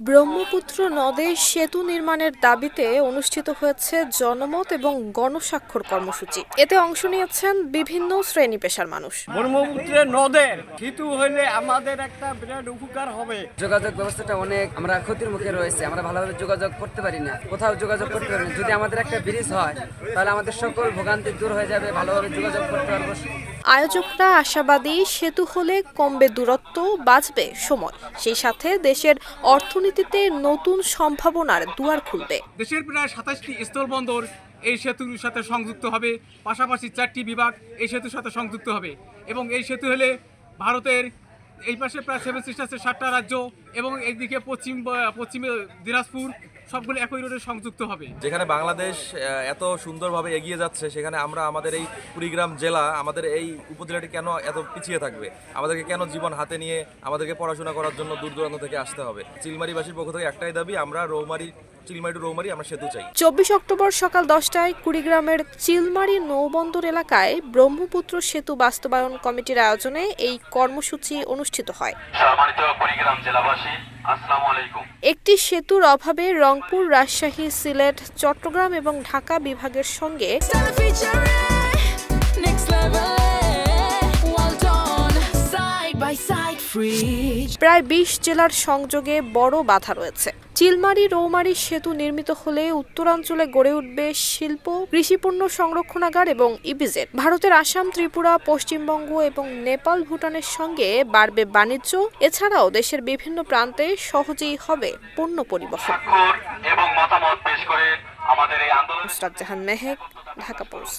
ব্রহ্মপুত্র নদে সেতু নির্মাণের দাবিতে অনুষ্ঠিত হয়েছে জনমত এবং গণস্বাক্ষর কর্মসূচি। এতে অংশ নিয়েছেন বিভিন্ন শ্রেণী পেশার মানুষ। ব্রহ্মপুত্রের নদের সেতু হলে আমাদের একটা বিরাট উপকার হবে। যোগাযোগ ব্যবস্থাটা অনেক আমরা ক্ষতির মুখে রয়েছে, আমরা ভালোভাবে যোগাযোগ করতে পারি না, কোথাও যোগাযোগ করতে পারি না। যদি আমাদের একটা ব্রিজ হয় তাহলে আমাদের সকল ভোগান্তি দূর হয়ে যাবে, ভালোভাবে যোগাযোগ করতে পারবো। আয়োজকরা আশাবাদী সেতু হলে কমবে দূরত্ব, বাঁচবে সময়, সেই সাথে দেশের অর্থনীতিতে নতুন সম্ভাবনার দুয়ার খুলবে। দেশের প্রায় ২৭টি স্থলবন্দর এই সেতুর সাথে সংযুক্ত হবে, পাশাপাশি ৪টি বিভাগ এই সেতুর সাথে সংযুক্ত হবে এবং এই সেতু হলে ভারতের এই পাশে প্রায় 7 সিস্টার্সের ৭টা রাজ্য এবং এইদিকে পশ্চিমে দিনাজপুর সবগুলো একই রোডে সংযুক্ত হবে। যেখানে বাংলাদেশ এত সুন্দরভাবে এগিয়ে যাচ্ছে, সেখানে আমরা আমাদের এই কুড়িগ্রাম জেলা, আমাদের এই উপজেলাটি কেন এত পিছিয়ে থাকবে? আমাদেরকে কেন জীবন হাতে নিয়ে আমাদেরকে পড়াশোনা করার জন্য দূর দূরান্ত থেকে আসতে হবে? চিলমারিবাসীর পক্ষ থেকে একটাই দাবি, আমরা চিলমারি টু রৌমারী আমরা সেতু চাই। ২৪ অক্টোবর সকাল 10টায় কুড়িগ্রামের চিলমারি নৌবন্দর এলাকায় ব্রহ্মপুত্র সেতু বাস্তবায়ন কমিটির আয়োজনে এই কর্মসূচি অনুষ্ঠিত হয়। সম্মানিত কুড়িগ্রাম জেলাবাসী, আসসালামু আলাইকুম। একটি সেতুর অভাবে রংপুর, রাজশাহী, সিলেট, চট্টগ্রাম এবং ঢাকা বিভাগের সঙ্গে প্রায় ২০ জেলার সংযোগে বড় বাধা রয়েছে। চিলমারি রৌমারী সেতু নির্মিত হলে উত্তরাঞ্চলে গড়ে উঠবে শিল্প, কৃষিপণ্য সংরক্ষণাগার এবং ইপিজেড। ভারতের আসাম, ত্রিপুরা, পশ্চিমবঙ্গ এবং নেপাল, ভুটানের সঙ্গে বাড়বে বাণিজ্য। এছাড়াও দেশের বিভিন্ন প্রান্তে সহজেই হবে পণ্য পরিবহন। এবং মতামত পেশ করে আমাদের এই আন্দোলন। নুসরাত জাহান মেহেক, ঢাকা পোস্ট।